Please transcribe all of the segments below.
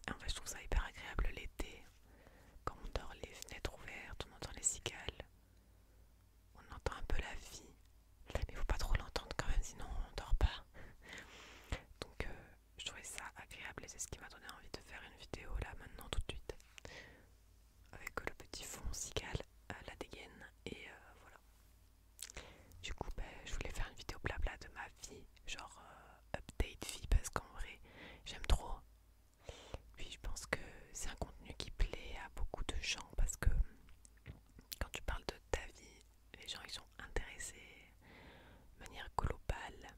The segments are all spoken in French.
En fait, je trouve ça hyper agréable l'été, quand on dort les fenêtres ouvertes, on entend les cigales, on entend un peu la vie. Mais il faut pas trop l'entendre quand même, sinon on dort pas. Donc je trouvais ça agréable et c'est ce qui m'a donné envie de faire une vidéo là maintenant tout de suite. Avec le petit fond cigale, la dégaine et voilà. Du coup je voulais faire une vidéo blabla de ma vie, genre update vie parce qu'en vrai j'aime trop. Puis je pense que c'est un contenu qui plaît à beaucoup de gens parce que quand tu parles de ta vie, les gens ils sont intéressés de manière globale.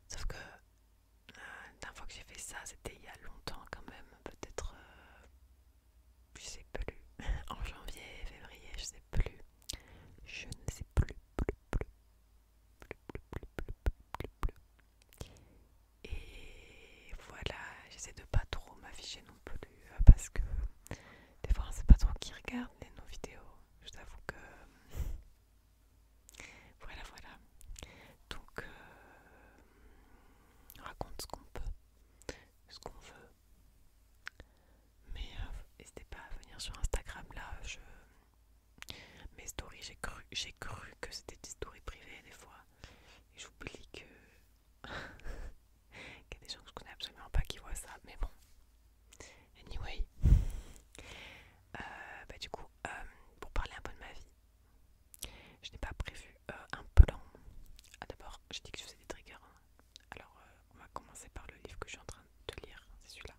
Sauf que la dernière fois que j'ai fait ça, c'était il y a longtemps quand même, peut-être, je sais plus, en janvier, février, je sais plus. Je ne sais plus, Et voilà, j'essaie de pas trop m'afficher non plus parce que des fois on sait pas trop qui regarde nos vidéos. Je t'avoue que voilà, voilà. Donc on raconte ce qu'on peut, ce qu'on veut. Mais n'hésitez pas à venir sur Instagram là. Mes stories, j'ai cru que c'était des stories privées des fois. Et j'oublie que qu'il y a des gens que je connais absolument pas qui voient ça. Mais bon, anyway. Du coup, pour parler un peu de ma vie, je n'ai pas prévu un plan. Ah, d'abord, j'ai dit que je faisais des triggers, hein. Alors, on va commencer par le livre que je suis en train de lire. C'est celui-là.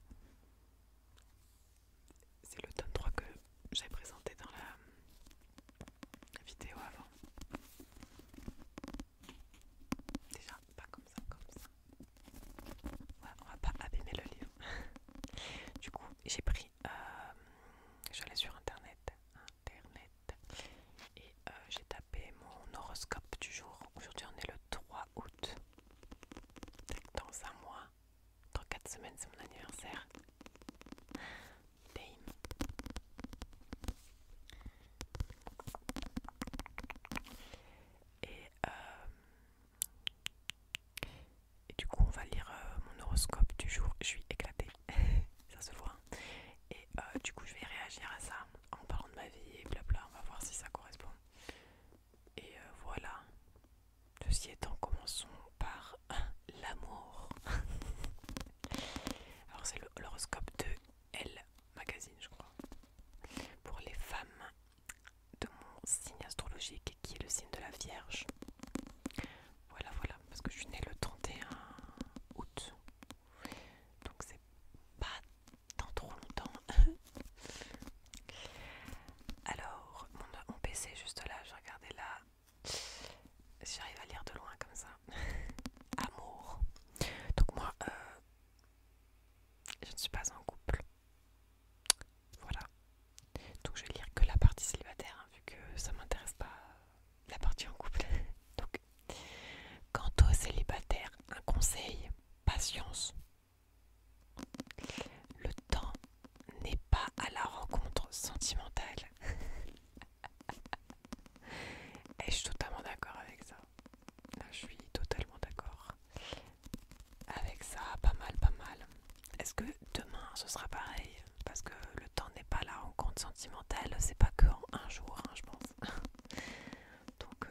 C'est le tome 3 que j'avais présenté dans la vidéo avant. Déjà, pas comme ça, comme ça. Ouais, on va pas abîmer le livre. Du coup, j'ai pris. Je suis allée sur internet, et j'ai tapé mon horoscope du jour. Aujourd'hui, on est le 3 août. Dans un mois, dans 4 semaines, c'est mon anniversaire. Dame. Et, et du coup, on va lire mon horoscope du jour. Je suis éclatée, ça se voit. Et du coup, je vais réagir à ça en parlant de ma vie et blabla. On va voir si ça correspond. Et voilà. Ceci étant, commençons par l'amour. Alors, c'est l'horoscope de Elle Magazine, je crois. Pour les femmes de mon signe astrologique qui est le signe de la Vierge. Voilà, voilà, parce que je suis née le 31 août. Donc c'est pas dans trop longtemps. Alors, mon PC est juste là, je regardais là. Si j'arrive à lire de loin comme ça. Amour. Donc moi, je ne suis pas en couple. Voilà. Donc je vais lire que la partie célibataire, hein, vu que ça m'intéresse pas la partie en couple. Donc, quant aux célibataires, un conseil, patience. Le temps n'est pas à la rencontre sentimentale. Et je suis totalement d'accord avec ça. Là, je suis totalement d'accord avec ça. Pas mal, pas mal. Est-ce que demain ce sera pareil? Parce que le temps n'est pas à la rencontre sentimentale. C'est pas que en un jour, hein, je pense. Donc,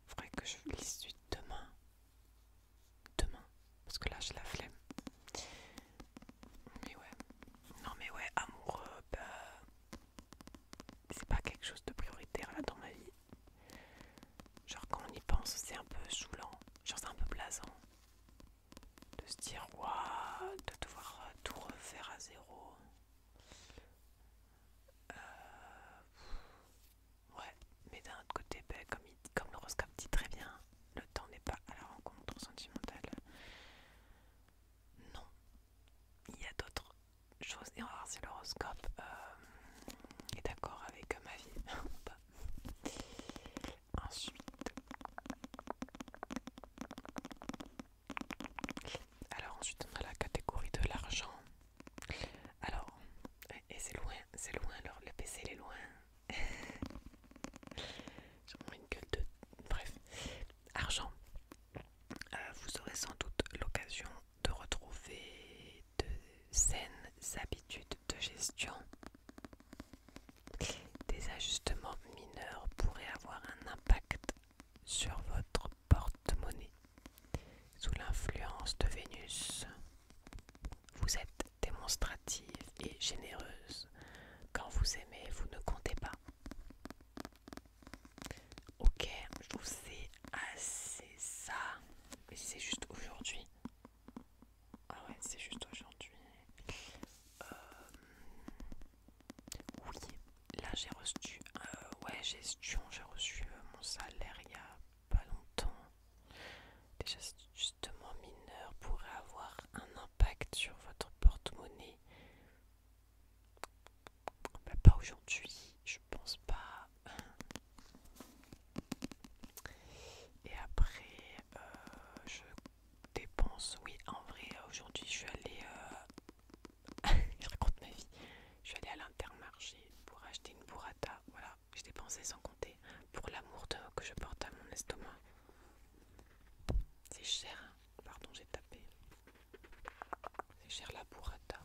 faudrait que je lise suite demain. Demain. Parce que là, j'ai la flemme. Mais ouais. Non, mais ouais, amoureux, bah, c'est pas quelque chose de prioritaire là dans ma vie. Genre quand on y pense, c'est un peu saoulant. Genre c'est un peu blasant de se dire waouh, de devoir tout refaire à zéro. Ouais, mais d'un autre côté, ben, comme l'horoscope dit très bien, le temps n'est pas à la rencontre sentimentale. Non, il y a d'autres choses. Et on va voir si l'horoscope est d'accord avec ma vie ou pas. Ensuite, ensuite on a la catégorie de l'argent. Alors, et c'est loin, alors le PC il est loin. J'ai vraiment une gueule de... Bref, argent. Vous aurez sans doute l'occasion de retrouver de démonstrative et généreuse. Quand vous aimez, vous ne comptez pas. Ok, je trouve que c'est assez ça. Mais c'est juste aujourd'hui. Ah ouais, c'est juste aujourd'hui. Oui, là j'ai reçu. Ouais, j'ai reçu mon salaire il y a pas longtemps. Déjà, justement, mineur pourrait avoir un impact sur votre porte-monnaie. Bah, pas aujourd'hui, je pense pas. Et après, je dépense. Oui, en vrai, aujourd'hui, je suis allée. Je raconte ma vie. Je suis allée à l'Intermarché pour acheter une burrata. Voilà, j'ai dépensé sans compter pour l'amour que je porte à mon estomac. C'est cher, hein. Pardon, j'ai tapé. C'est cher la burrata.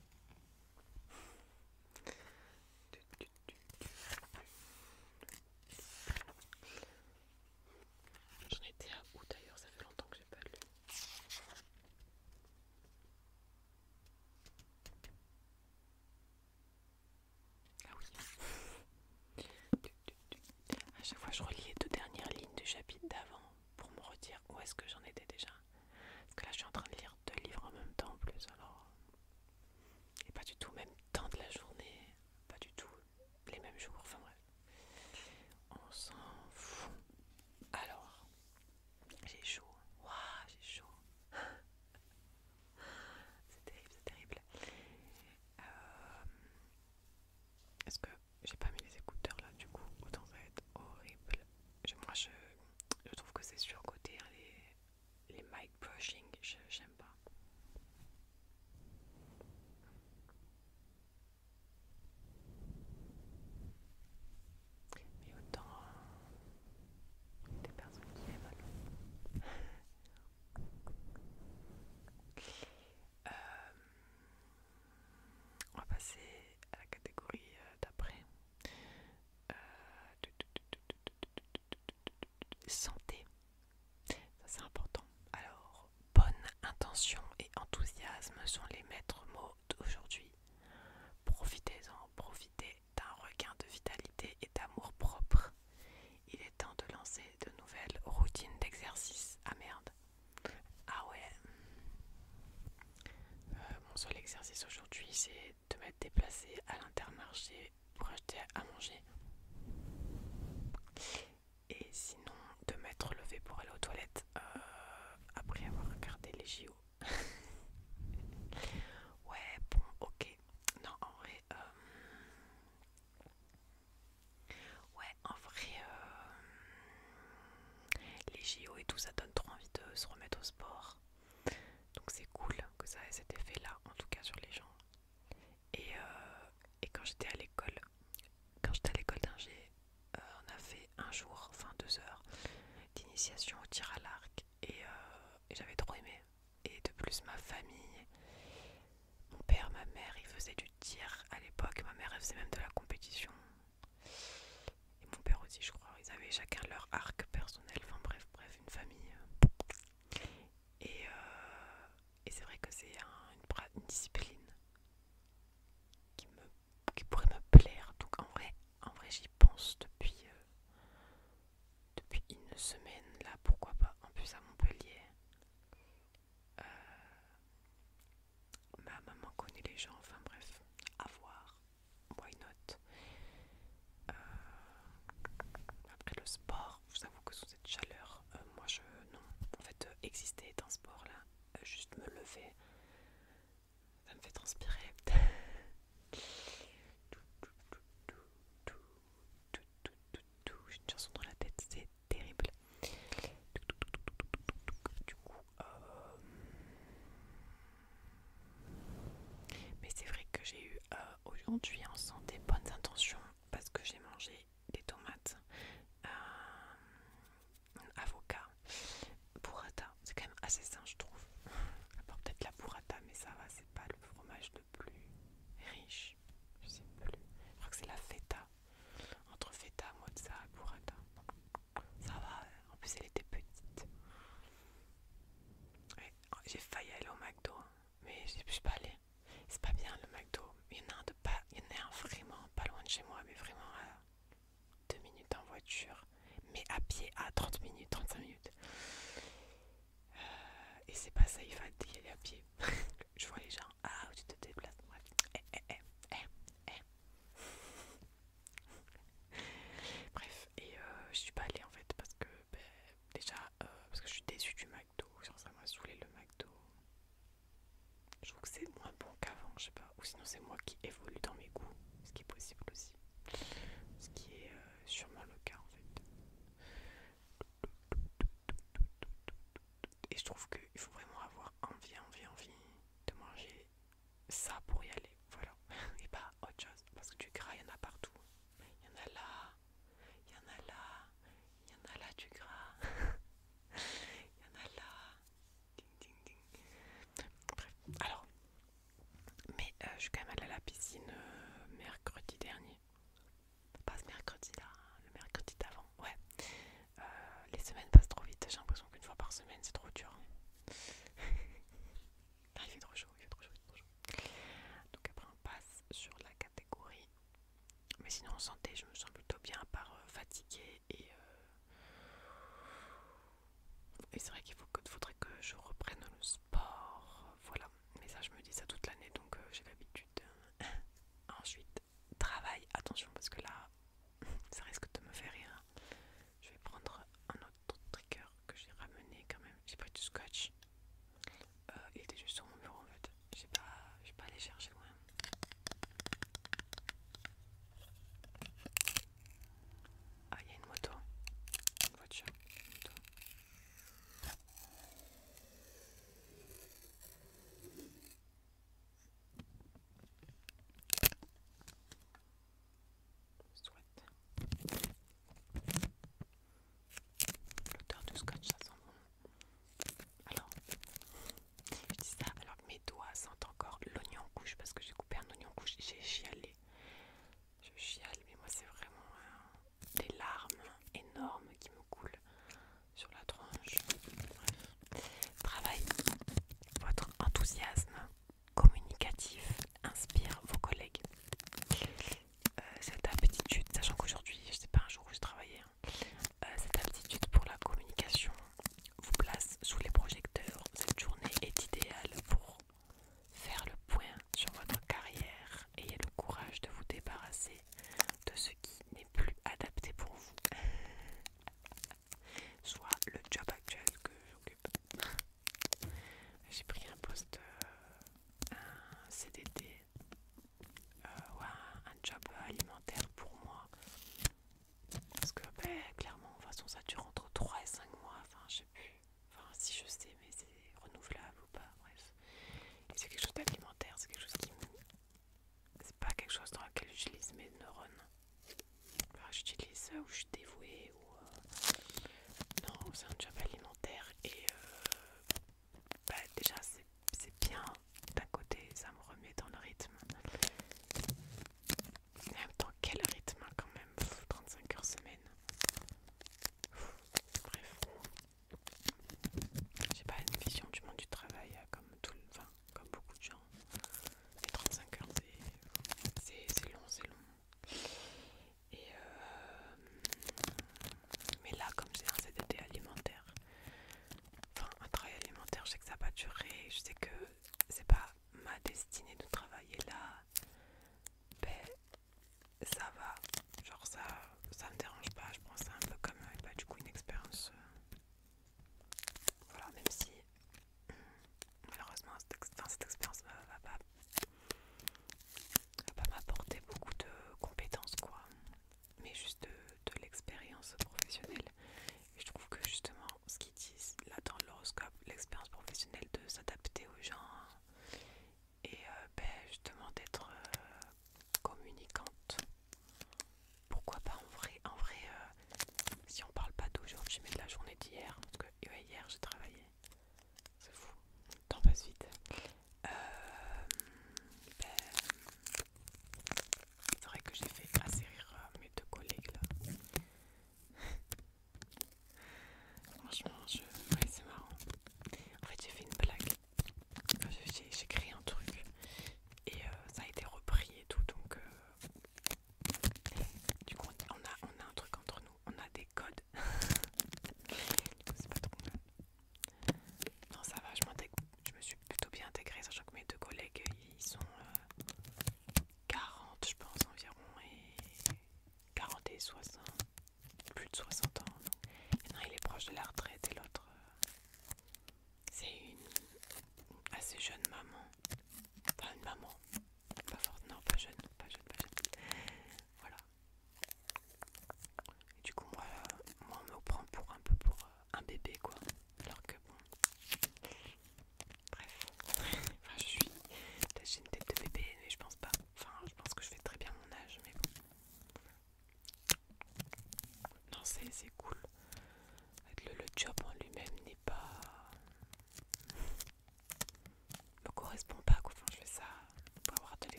J'en étais à où d'ailleurs? Ça fait longtemps que j'ai pas lu. Ah oui. À chaque fois je relis les deux dernières lignes du chapitre d'avant pour me redire où est-ce que j'en étais déjà. Parce que là je suis en train de lire deux livres en même temps en plus, alors. Et pas du tout même temps de la journée, pas du tout les mêmes jours, enfin bref. On s'en fout. Alors, j'ai chaud. Waouh, j'ai chaud. C'est terrible, c'est terrible. Est-ce que j'ai pas mis les écouteurs là du coup? Autant ça va être horrible. Moi je trouve que c'est surcoté hein, les mic brushing, j'aime pas. Mais autant des personnes qui aiment alors. On va passer à la catégorie d'après. Santé, ça c'est important. Alors, bonne intention et enthousiasme sont les maîtres mots d'aujourd'hui. Profitez-en, profitez d'un regain de vitalité et d'amour propre. Il est temps de lancer de nouvelles routines d'exercice. Ah merde. Ah ouais. Mon seul exercice aujourd'hui, c'est de m'être déplacée à l'Intermarché pour acheter à manger. Et sinon, de m'être levée pour aller aux toilettes après avoir regardé les JO. Ouais, bon, ok. Non, en vrai, ouais, en vrai, les JO et tout, ça donne trop envie de se remettre au sport. Donc c'est cool que ça ait cet effet-là, en tout cas sur les gens. Et quand j'étais à l'école d'ingé, on a fait un jour, enfin 2 heures, d'initiation au tir à l'arc. Et j'avais trop aimé. Et de plus, ma famille, mon père, ma mère, ils faisaient du tir à l'époque. Ma mère, elle faisait même de la compétition. Et mon père aussi, je crois. Ils avaient chacun leur arc personnel. Enfin bref, une famille. Et c'est vrai que c'est une discipline qui, qui pourrait me plaire. Donc en vrai j'y pense depuis une semaine là, pourquoi pas. En plus à Montpellier, ma maman connaît les gens, enfin bref, à voir. Why not? Après le sport, je vous avoue que sous cette chaleur, moi je non. En fait, exister est un sport là. Juste me lever, ça me fait transpirer. J'ai une chanson dans la tête, c'est terrible. Du coup, mais c'est vrai que j'ai eu aujourd'hui en santé bonnes intentions parce que j'ai mangé des tomates, un avocat, burrata. C'est quand même assez sain, je trouve. À part peut-être la burrata, mais ça va, c'est pas le fromage le plus riche. Je sais plus. Je crois que c'est la feta. Entre feta, mozza, burrata. Ça va, en plus elle était petite. Ouais, j'ai failli aller au McDo, mais je suis pas allée. C'est pas bien le je sais pas. Ou sinon c'est moi qui évolue dans mes goûts, ce qui est possible aussi. Ce qui est sûrement le cas en fait. Et je trouve qu'il faut vraiment avoir envie de manger ça pour y aller. Voilà. Et pas autre chose. Parce que du gras, il y en a partout. Il y en a là, il y en a là, il y en a là du gras. Il y en a là. Ding ding ding. Bref. Alors, mais je suis quand même allée à la piscine mercredi dernier. Pas ce mercredi là, le mercredi d'avant. Ouais. Les semaines passent trop vite. J'ai l'impression qu'une fois par semaine, c'est trop dur. Ah, il fait trop chaud, il fait trop chaud, il fait trop chaud. Donc après on passe sur la catégorie. Mais sinon en santé, je me sens plutôt bien à part fatiguée et c'est vrai faudrait que je reprenne le sport. Voilà. Mais ça je me dis ça toute l'année donc j'ai l'habitude. Ensuite, travail, attention parce que là, ça risque de me faire rire. Je vais prendre un autre trigger que j'ai ramené quand même. J'ai pris du scotch. Il était juste sur mon bureau en fait. J'ai pas allé chercher loin. Ah, il y a une moto. Une voiture. Une moto. Soit. L'odeur du scotch, ça sent bon. Alors, je dis ça alors que mes doigts sentent encore l'oignon en couche parce que j'ai coupé un oignon en couche et j'ai chialé. Je chiale, mais moi c'est vraiment des larmes énormes qui me coulent sur la tronche. Bref. Travail. Votre enthousiasme communicatif inspire vos collègues. Cette aptitude, sachant qu'aujourd'hui, c'est pas un jour où je travaillais, cette aptitude pour la communication vous place sous les projecteurs. Cette journée est idéale pour faire le point sur votre carrière. Ayez le courage de vous débarrasser de ce qui n'est plus adapté pour vous. Soit le job actuel que j'occupe. J'ai pris un poste, un CDD, ou un job alimentaire pour moi. Parce que clairement, de toute façon, ça dure entre 3 et 5 mois. Enfin, je sais plus. Enfin, si je sais, mais c'est renouvelable ou pas. Bref. Et c'est quelque chose d'alimentaire. C'est quelque chose qui me... C'est pas quelque chose dans lequel j'utilise mes neurones. Enfin, j'utilise où je suis dévouée. Non, c'est un job alimentaire. Et déjà, c'est bien. D'un côté, ça me remet dans le rythme. En même temps, quel rythme hein, quand même. 35 heures semaine. Bref. J'ai pas une vision du monde du travail enfin, comme beaucoup de gens. Les 35 heures, c'est long, c'est long. Et mais là, comme c'est un CDD alimentaire,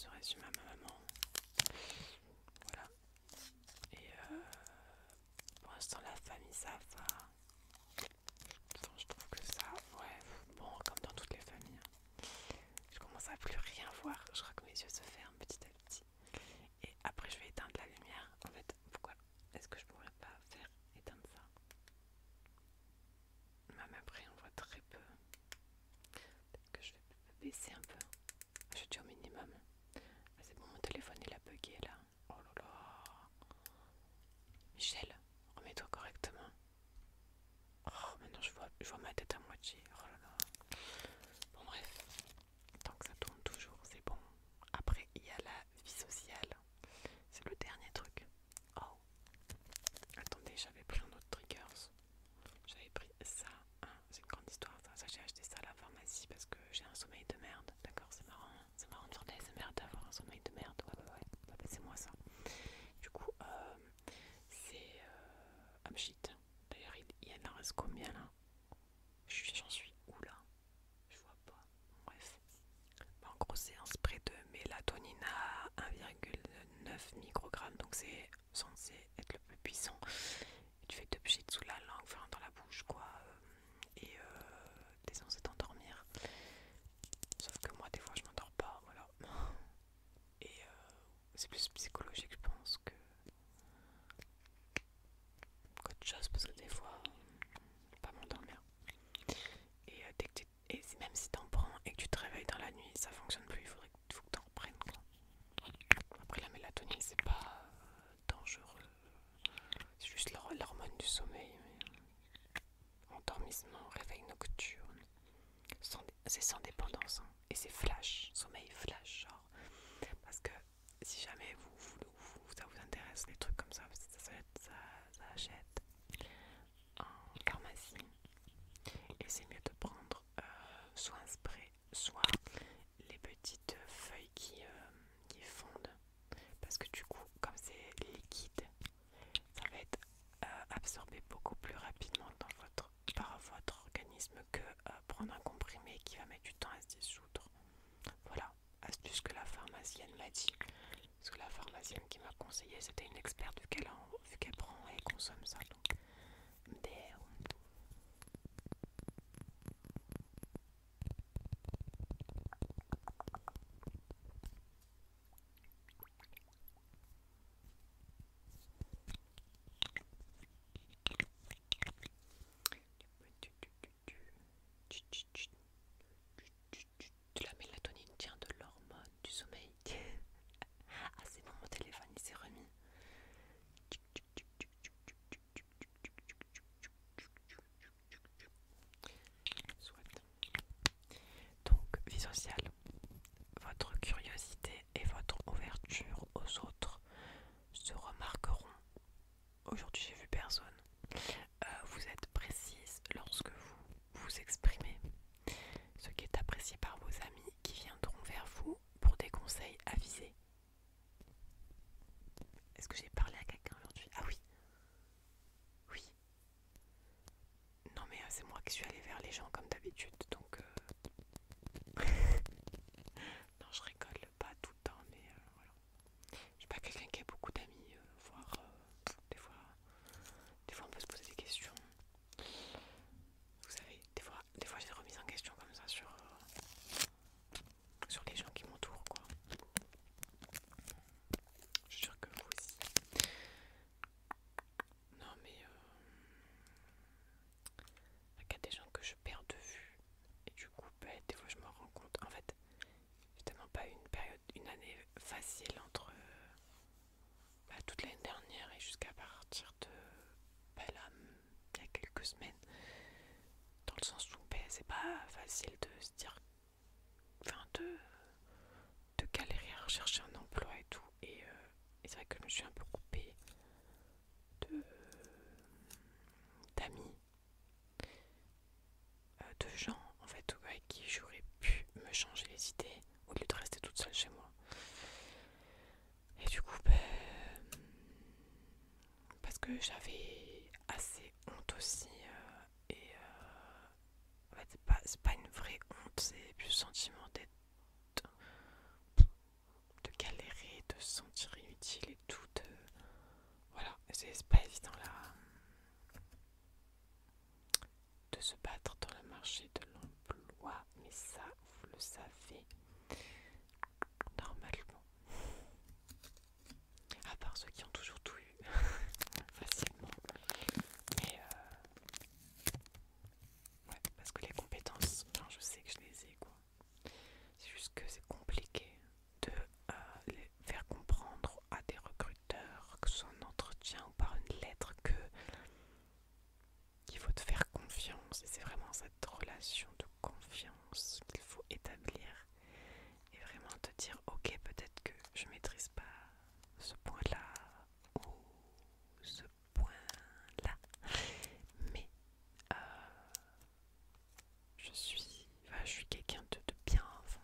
informations résument à ma maman. Voilà. Et pour l'instant la famille ça va. Enfin, je trouve que ça, ouais, bon comme dans toutes les familles. Je commence à plus rien voir. Je crois que mes yeux se ferment petit à petit. Et après je vais éteindre la lumière. En fait, pourquoi est-ce que je pourrais pas faire éteindre ça? Même après on voit très peu. Peut-être que je vais baisser un peu. Je suis au minimum. Ah, c'est bon, mon téléphone il a bugué là. Oh là là. Michel, remets-toi correctement. Oh, maintenant je vois ma tête à moitié. Oh là là. Bon bref, tant que ça tourne toujours, c'est bon. Après, il y a la vie sociale. C'est le dernier truc. Oh, attendez, j'avais pris un autre triggers. J'avais pris ça. Hein, c'est une grande histoire ça. J'ai acheté ça à la pharmacie parce que j'ai un sommeil de merde. D'accord, c'est marrant. C'est marrant de faire des ASMR d'avoir un sommeil de merde. Ouais, ouais, ouais. Bah, c'est moi ça. Du coup, c'est Amchit. D'ailleurs, il en reste combien là? J'en suis où là? Je vois pas. Bref. Bah, en gros, c'est un spray de mélatonine à 1,9 microgrammes. Donc, c'est censé être le plus puissant. Et tu fais deux pchits sous la langue, enfin dans la bouche, quoi. Et t'es censé t'endormir. Sauf que moi, des fois, je m'endors pas. Voilà. Et c'est plus psychologique, je pense, que qu'autre chose. Parce que des fois, pas m'endormir. Et, même si t'en prends et que tu te réveilles dans la nuit, ça fonctionne plus, faut que t'en reprennes quoi. Après la mélatonine c'est pas dangereux, c'est juste l'hormone du sommeil. Endormissement, réveil nocturne, c'est sans dépendance hein. Et c'est flash, sommeil flash genre. Parce que si jamais ça vous intéresse les trucs comme ça ça achète en pharmacie. Et c'est mieux de prendre soit un spray, soit les petites feuilles qui fondent. Parce que du coup, comme c'est liquide, ça va être absorbé beaucoup plus rapidement par votre organisme que prendre un comprimé qui va mettre du temps à se dissoudre. Voilà, astuce que la pharmacienne m'a dit. Parce que la pharmacienne qui m'a conseillé, c'était une experte vu qu'elle prend et consomme ça. Donc, MDR. De la mélatonine tient de l'hormone du sommeil. Ah c'est bon, mon téléphone il s'est remis. Soit. Donc, vie sociale. Votre curiosité et votre ouverture aux autres se remarqueront. Aujourd'hui j'ai vu personne. Vous êtes précise lorsque vous vous exprimez, ce qui est apprécié par vos amis qui viendront vers vous pour des conseils avisés. Est-ce que j'ai parlé à quelqu'un aujourd'hui? Ah oui, oui. Non mais c'est moi qui suis allée vers les gens comme d'habitude, donc non je rigole pas tout le temps, mais voilà. Je suis pas quelqu'un qui a beaucoup d'amis, voire des fois on peut se poser des questions. Vous savez, des fois j'ai des remises en question comme ça sur les gens qui m'entourent quoi. Je suis sûre que vous aussi. Non mais il y a des gens que je perds de vue et du coup des fois je me rends compte. En fait, j'ai tellement pas eu une année facile entre toute l'année dernière et jusqu'à partir de là, il y a quelques semaines. Dans le sens où c'est pas facile de se dire, enfin de galérer à rechercher un emploi et tout. Et c'est vrai que je me suis un peu coupée d'amis, de gens en fait avec qui j'aurais pu me changer les idées au lieu de rester toute seule chez moi. Et du coup, parce que j'avais assez honte aussi. Et en fait, c'est pas une vraie honte, c'est plus le sentiment se sentir inutile et tout. Voilà, c'est pas évident là de se battre dans le marché de l'emploi, mais ça, vous le savez normalement. À part ceux qui ont toujours tout eu facilement. Mais ouais, parce que les compétences, enfin, je sais que je les ai quoi. C'est juste que c'est compliqué de les faire comprendre à des recruteurs, que ce soit en entretien ou par une lettre, qu'il faut te faire confiance. Et c'est vraiment cette relation de confiance qu'il faut établir. Et vraiment te dire, ok, peut-être que je maîtrise pas ce point-là ou ce point-là, mais je suis quelqu'un de bien, enfin,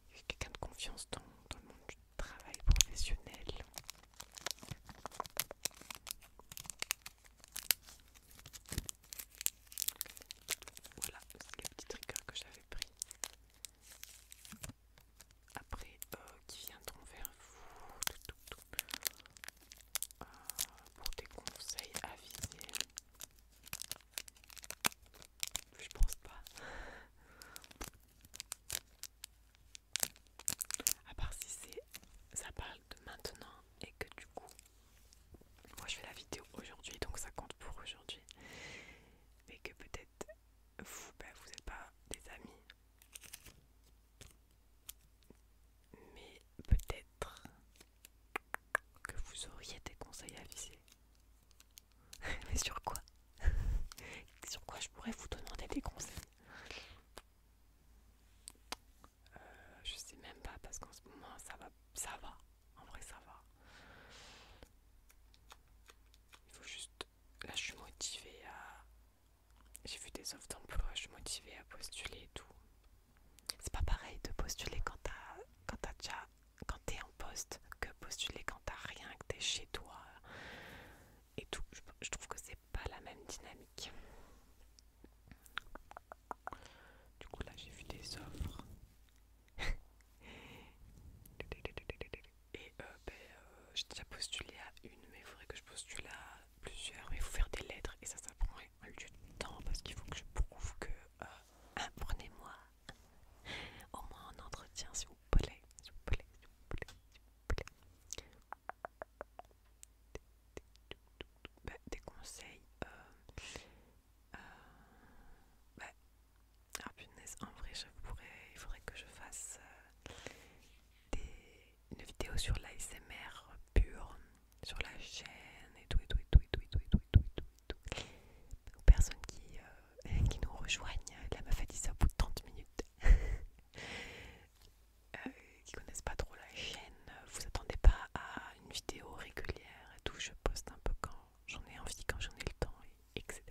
je suis quelqu'un de confiance dans le monde du travail professionnel. Voilà, c'est les petits triggers que j'avais pris. Après, qui viendront vers vous pour des conseils avisés. Je pense pas. À part si ça parle de maintenant et que du coup, moi je fais la vidéo aujourd'hui donc ça compte pour aujourd'hui. Mais que peut-être vous, vous n'êtes pas des amis. Mais peut-être que vous auriez des conseils avisés. Mais sur quoi? Sur quoi je pourrais vous demander des conseils? Je sais même pas parce qu'en ce moment ça va, en vrai ça va. Il faut juste, là je suis motivée j'ai vu des offres d'emploi, je suis motivée à postuler et tout. C'est pas pareil de postuler quand t'es en poste que postuler quand t'as rien, que t'es chez toi et tout. Je trouve que c'est pas la même dynamique. Du coup là j'ai vu des offres. Et j'ai déjà postulé à une, mais il faudrait que je postule à plusieurs. Mais il faut faire des lettres et ça prend du temps parce qu'il faut que je prouve que prenez-moi au moins un entretien s'il vous plaît, s'il vous plaît, s'il vous plaît, s'il vous plaît. Des conseils. Bah, ah punaise, en vrai il faudrait que je fasse une vidéo sur l'ASMR pure sur la chaîne et tout et tout et tout et tout et tout et tout et tout et tout. Aux personnes qui nous rejoignent, la meuf a dit ça au bout de 30 minutes. Qui connaissent pas trop la chaîne, vous attendez pas à une vidéo régulière et tout, je poste un peu quand j'en ai envie, quand j'en ai le temps, etc.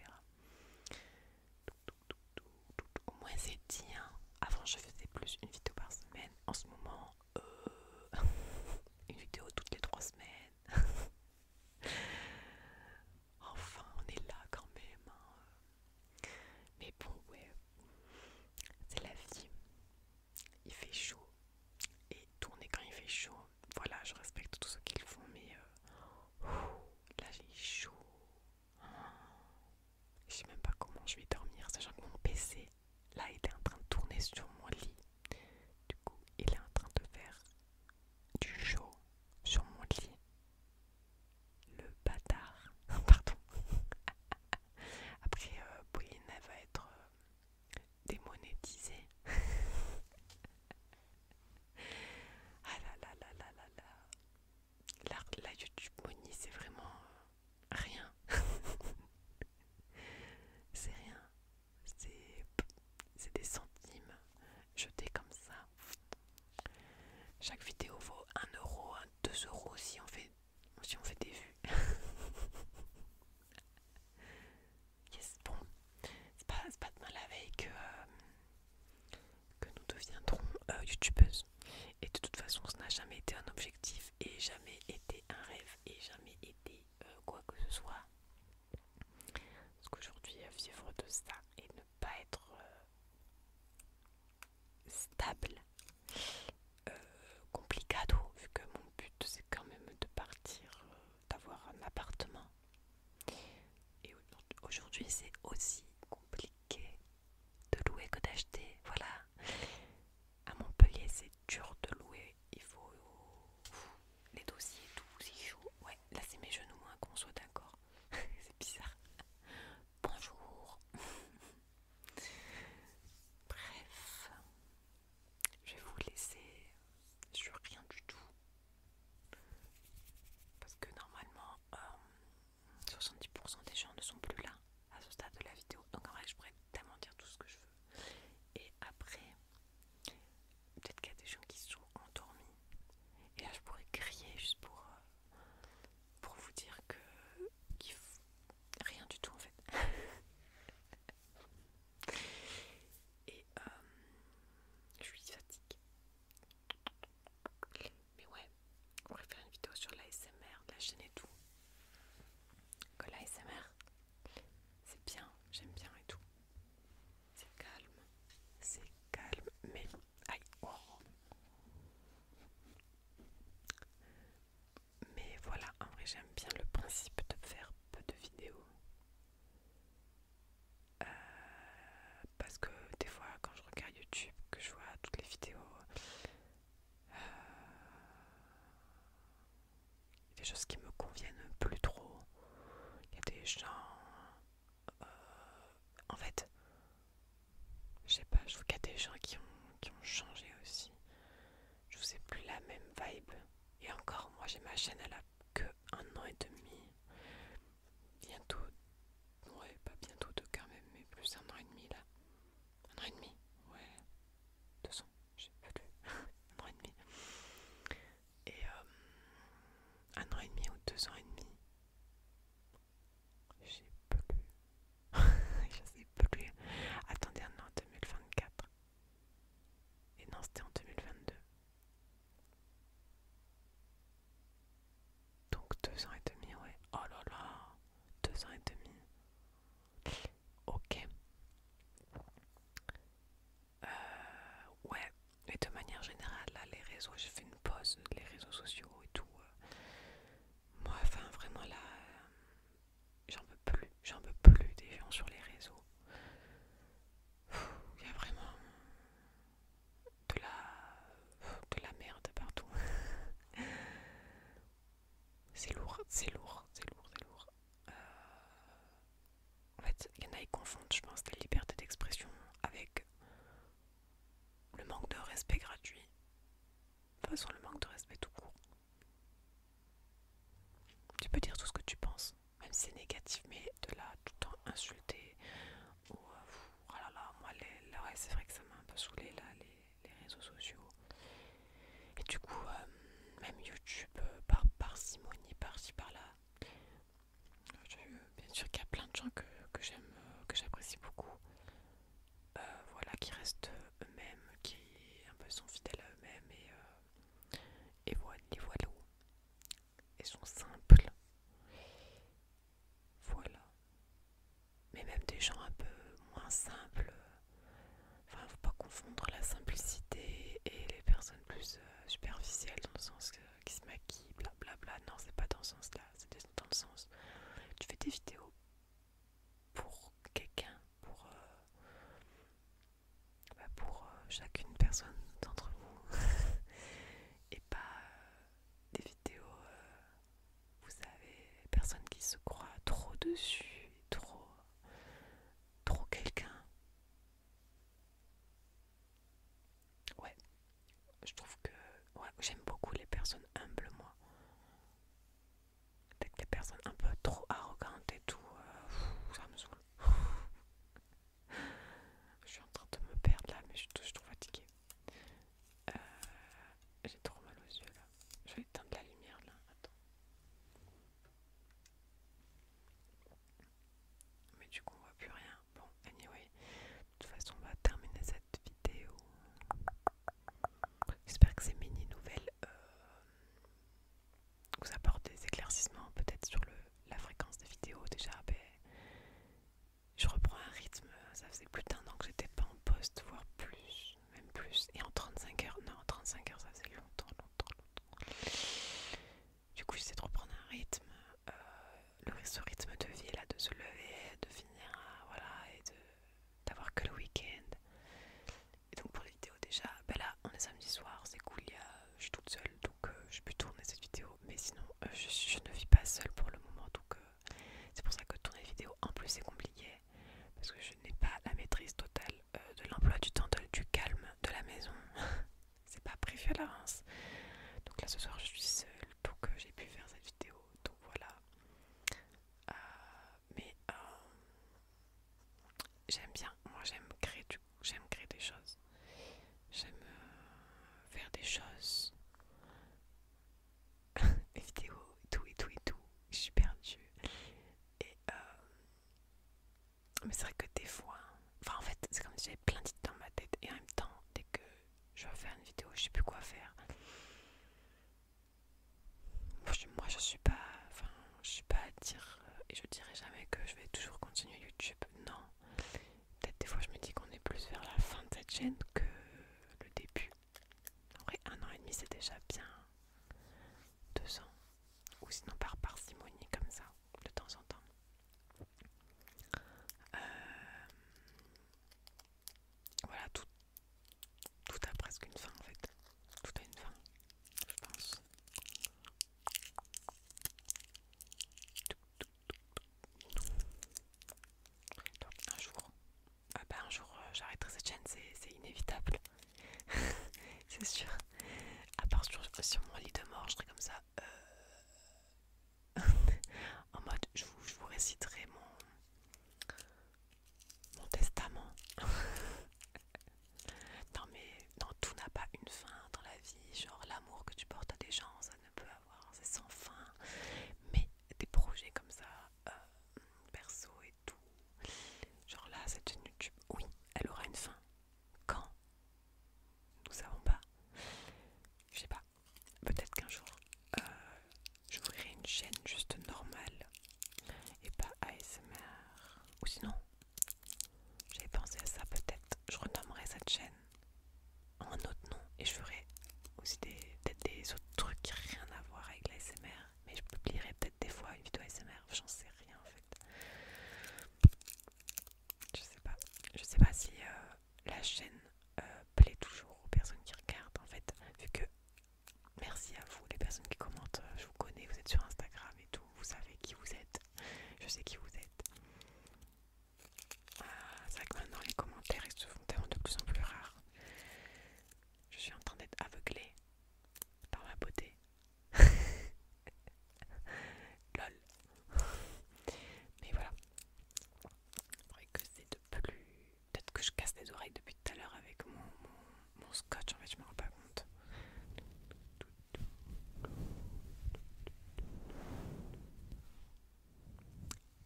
Au moins c'est dit, hein. Avant je faisais plus une vidéo par semaine, en ce moment une vidéo toutes les 3 semaines. Enfin on est là quand même, hein. Mais bon ouais, c'est la vie, il fait chaud et tourner quand il fait chaud, voilà, je respecte tout ce qu'ils font, mais là j'ai chaud. Je sais même pas comment je vais dormir, sachant que mon PC, là, il est en train de tourner sur mon lit. Du coup, il est en train de faire du chaud sur mon lit. Le bâtard. Pardon. Après, Pauline, elle va être démonétisée. Ah là là là là là là. La YouTube Money, c'est vraiment rien. C'est rien. C'est des centimes jetés comme ça. Chaque vidéo vaut 1 euro, 2 euros si on fait des vues. Yes, bon, c'est pas demain la veille que nous deviendrons youtubeuses. Et de toute façon, ce n'a jamais été un objectif et jamais été un rêve et jamais été quoi que ce soit. Parce qu'aujourd'hui, vivre de ça et ne pas être stable, complicado, vu vibe. Et encore, moi j'ai ma chaîne, elle a que 1 an et demi. Bientôt, ouais, pas bientôt 2 quand même, mais plus 1 an et demi là. 1 an et demi, ouais, 2 ans, je sais plus. 1 an et demi. Et 1 an et demi ou 2 ans et demi, je sais plus. Je sais plus. Attendez, on est en 2024. Et non, c'était en 2022. Donc 2 ans et demi, ouais. Oh là là, 2 ans et demi. Ok. Ouais. Et de manière générale, là, les réseaux, j'ai fait une pause, les réseaux sociaux et tout. Moi, enfin, vraiment là, j'en peux plus des gens sur les réseaux. Il y a vraiment de la merde partout. C'est lourd, c'est lourd, c'est lourd, c'est lourd. En fait, il y en a qui confondent, je pense, la liberté d'expression avec le manque de respect gratuit. De toute façon, le manque de respect tout court. Tu peux dire tout ce que tu penses, même si c'est négatif, mais de là tout le temps insulter ou oh là là, moi là, ouais, c'est vrai que ça m'a un peu saoulé là les réseaux sociaux. Et du coup, même YouTube, par parcimonie, par-ci par-là. Bien sûr qu'il y a plein de gens que j'aime, que j'apprécie beaucoup. Voilà, qui restent eux-mêmes, qui un peu sont fidèles à eux-mêmes et voilà, les voilà. Ils sont simples, voilà. Mais même des gens un peu moins simples. Enfin, faut pas confondre la simplicité et les personnes plus superficielles dans le sens qui se maquillent, blablabla. Non, c'est pas dans ce sens-là. C'est dans le sens. Tu fais des vidéos pour quelqu'un, pour chacune personne d'entre vous. Et pas des vidéos, vous savez, personnes qui se croient trop dessus, trop quelqu'un. Ouais, je trouve que ouais, j'aime beaucoup les personnes humbles, moi. Dès que les personnes un peu trop arrogantes et tout, ça me saoule. Je suis en train de me perdre là, mais je suis trop fatiguée. Euh, j'ai trop mal aux yeux là. Je vais éteindre la lumière là. Attends. Mais du coup, on voit plus rien. Bon, anyway. De toute façon, on va terminer cette vidéo. J'espère que ces mini nouvelles vous apportent des éclaircissements peut-être sur la fréquence des vidéos. Déjà, ben, je reprends un rythme. Ça faisait plus d'1 an que j'étais pas en poste, voire plus, même plus. Et en 35 heures, non, en 35 heures, ça c'est longtemps, longtemps, longtemps. Du coup, j'essaie de reprendre un rythme. Ce rythme de vie là, de se lever, de finir, voilà, et d'avoir que le week-end. Et donc pour les vidéos déjà, ben là on est samedi soir, c'est cool, je suis toute seule donc je peux tourner cette vidéo. Mais sinon je ne vis pas seule pour le moment donc c'est pour ça que tourner des vidéos en plus c'est compliqué. Parce que je n'ai pas la maîtrise totale de l'emploi du temps, du calme de la maison. C'est pas prévu à l'avance. Donc là ce soir je suis seule donc j'ai pu faire cette vidéo. Donc voilà. Mais j'aime bien, moi j'aime créer des choses. J'aime faire des choses, des vidéos et tout et tout et tout. Je suis perdue. Et mais c'est vrai que des fois, enfin en fait c'est comme si j'avais plein d'idées dans ma tête et en même temps dès que je veux faire une vidéo je sais plus quoi faire. Moi je suis pas, enfin je suis pas à dire et je dirai jamais que je vais toujours continuer YouTube. Non. Peut-être des fois je me dis qu'on est plus vers la fin de cette chaîne que le début. En vrai 1 an et demi c'est déjà bien. 2 ans. Ou sinon par parcimonie comme ça, de temps en temps. Voilà, tout a presque une fin en fait. Tout a une fin, je pense. Donc un jour j'arrêterai cette chaîne, c'est inévitable. C'est sûr. À part sur mon lit de mort, je serais comme ça. En mode, je vous réciterai mon testament. Non mais non, tout n'a pas une fin dans la vie. Genre l'amour que tu portes à des gens, ça ne peut avoir, c'est sans fin. Mais des projets comme ça, perso et tout. Genre là, cette chaîne YouTube, oui, elle aura une fin. Quand? Nous savons pas. Je sais pas. Peut-être qu'un jour, euh, j'ouvrirai une chaîne juste normale et pas ASMR. Ou sinon, j'avais pensé à ça, peut-être je renommerai cette chaîne en un autre nom et je ferai aussi peut-être des autres trucs qui n'ont rien à voir avec l'ASMR. Mais je publierai peut-être des fois une vidéo ASMR, j'en sais rien en fait. Je sais pas. Je sais pas si la chaîne plaît toujours aux personnes qui regardent en fait, vu que merci à vous les personnes qui commentent, je vous connais, vous êtes sur Instagram et tout, vous savez qui vous êtes, je sais qui vous êtes. C'est vrai que maintenant les commentaires ils se font tellement de plus en plus rares. Je suis en train d'être aveuglée par ma beauté. Lol. Mais voilà. Faudrait que c'est de plus. Peut-être que je casse les oreilles depuis tout à l'heure avec mon scotch, en fait je me rends pas compte.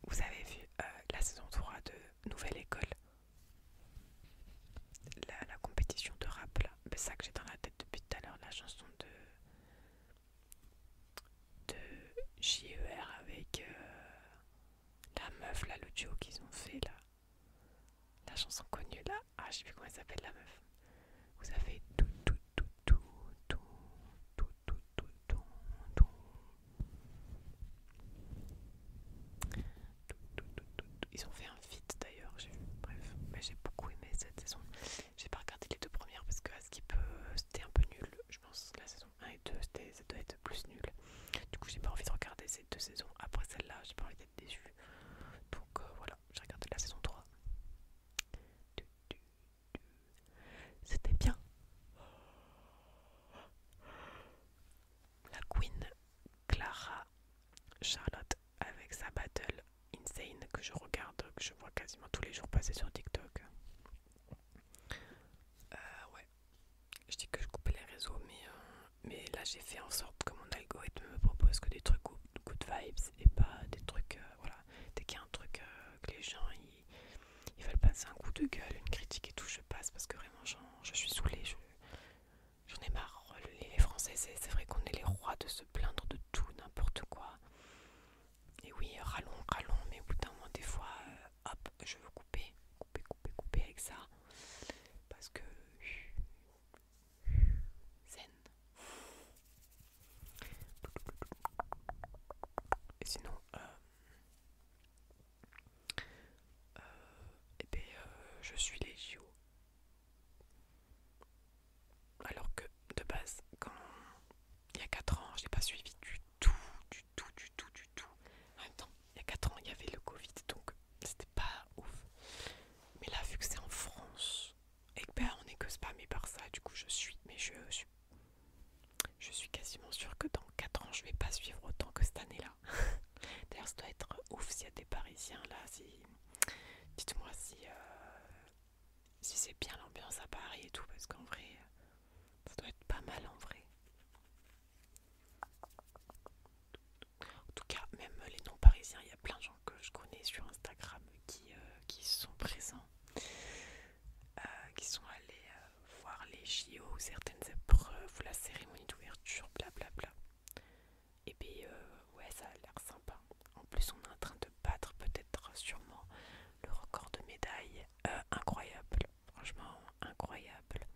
Vous avez vu la saison 3 de Nouvelle École, la compétition de rap là. C'est ça que j'ai dans la tête depuis tout à l'heure, la chanson de JER avec la meuf là, le duo qu'ils ont fait là. La chanson connue là. Ah, je sais plus comment elle s'appelle la meuf. Vous avez tout, tout, tout, tout, tout, tout, tout, tout, tout, tout. Ils ont fait un feat d'ailleurs, j'ai vu. Bref, mais j'ai beaucoup aimé cette saison. J'ai pas regardé les deux premières parce que Skip c'était un peu nul. Je pense que la saison 1 et 2 ça doit être plus nul. Du coup, j'ai pas envie de regarder ces deux saisons. Après celle-là, j'ai pas envie d'être déçue. Donc voilà, j'ai regardé la saison 3. C'était bien. La Queen Clara Charlotte avec sa battle Insane que je regarde, que je vois quasiment tous les jours passer sur TikTok. Ouais, je dis que je coupais les réseaux, mais là j'ai fait en sorte que mon algorithme me propose que des trucs good vibes et pas des trucs, voilà, dès qu'il y a un truc que les gens ils veulent passer un coup de gueule, une critique et tout, je passe parce que vraiment je suis saoulée, j'en ai marre. Les Français, c'est vrai qu'on est les rois de se plaindre de tout, n'importe quoi. Et oui, rallons, rallons, mais au bout d'un moment, des fois, hop, je veux couper avec ça. Parce que. Zen. Et sinon, eh ben, je suis les JO. Alors que, de base, quand il y a 4 ans, je n'ai pas suivi du tout. En même temps, il y a 4 ans, il y avait le Covid, donc c'était pas ouf. Mais là, vu que c'est en France, et que ben, on est que spammé par ça, du coup, je suis. Mais je suis quasiment sûre que dans 4 ans, je vais pas suivre autant que cette année-là. D'ailleurs, ça doit être ouf s'il y a des Parisiens là. Dites-moi si c'est bien l'ambiance à Paris et tout, parce qu'en vrai, ça doit être pas mal en vrai. En tout cas, même les non-parisiens, il y a plein de gens que je connais sur Instagram qui sont présents, qui sont allés voir les JO, certaines épreuves, la cérémonie d'ouverture, blablabla. Et puis, ouais, ça a l'air sympa. En plus, on est en train de battre peut-être sûrement le record de médailles. Incroyable, franchement incroyable.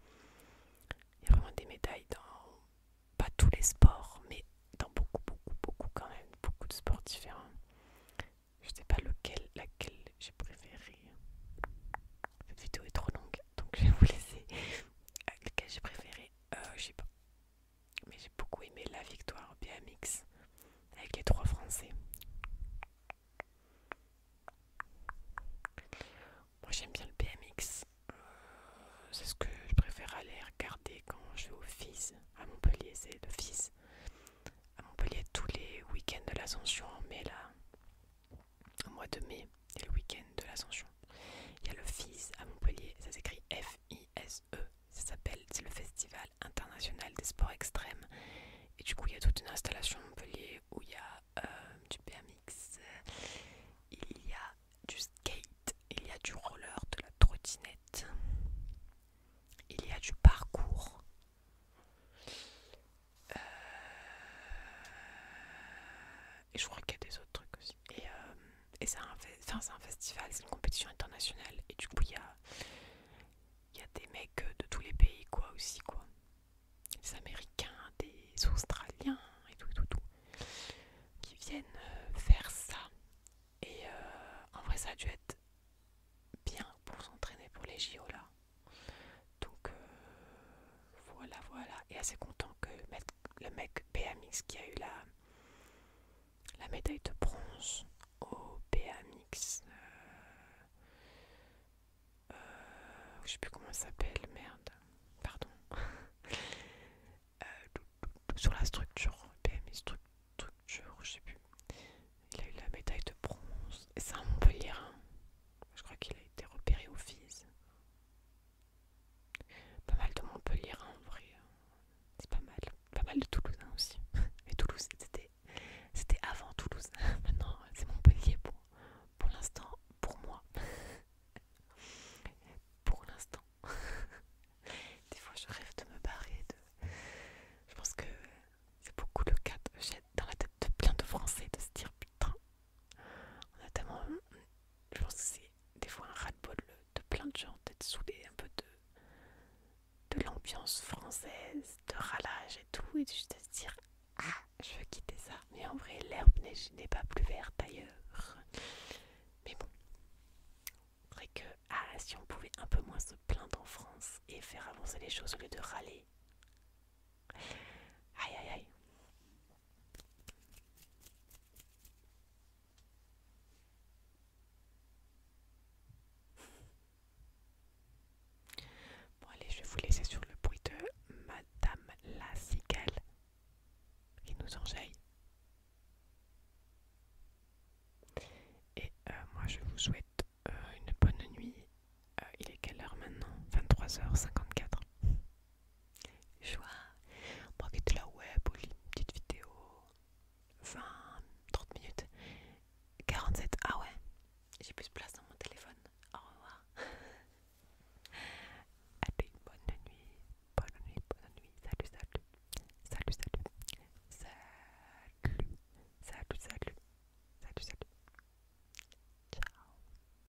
Il y a vraiment des médailles dans pas tous les sports, mais dans beaucoup quand même, beaucoup de sports différents. Je sais pas laquelle j'ai préféré. Cette vidéo est trop longue, donc je vais vous laisser. Lequel j'ai préféré, je sais pas. Mais j'ai beaucoup aimé la victoire BMX avec les 3 Français. Moi j'aime bien le BMX. C'est ce que je préfère aller regarder quand je vais au FIS à Montpellier, c'est le FIS. voilà, c'est une compétition internationale et du coup il y a des mecs de tous les pays quoi aussi quoi. Des Américains, des Australiens et tout, qui viennent faire ça. Et en vrai ça a dû être bien pour s'entraîner pour les JO là. Donc voilà. Et assez content que le mec BMX qui a eu la médaille de bronze au BMX, je sais plus comment ça s'appelle, merde, pardon, sur la structure, BMX structure, je sais plus. Il a eu la médaille de bronze et c'est un Montpellier. Je crois qu'il a été repéré au FIS. Pas mal de Montpellier en vrai. C'est pas mal. Pas mal de Toulousain aussi. Mais Toulouse, c'était avant Toulouse. Maintenant, c'est Montpellier pour l'instant, pour moi. Pour l'instant. Des fois, je rêve de me barrer. Je pense que c'est beaucoup le cas dans la tête de plein de Français de se dire putain, on a tellement. Je pense que c'est des fois un ras-le-bol de plein de gens d'être saoulés un peu de l'ambiance française, de râlage et tout, et juste de se dire ah, je veux quitter ça. Mais en vrai, l'herbe n'est pas plus verte ailleurs. Mais bon, c'est vrai que si on pouvait un peu moins se plaindre en France et faire avancer les choses au lieu de râler. Aïe aïe aïe. Bon allez, je vais vous laisser sur le bruit de Madame la cigale qui nous enjaille. Et moi je vous souhaite une bonne nuit. Il est quelle heure maintenant? 23h50.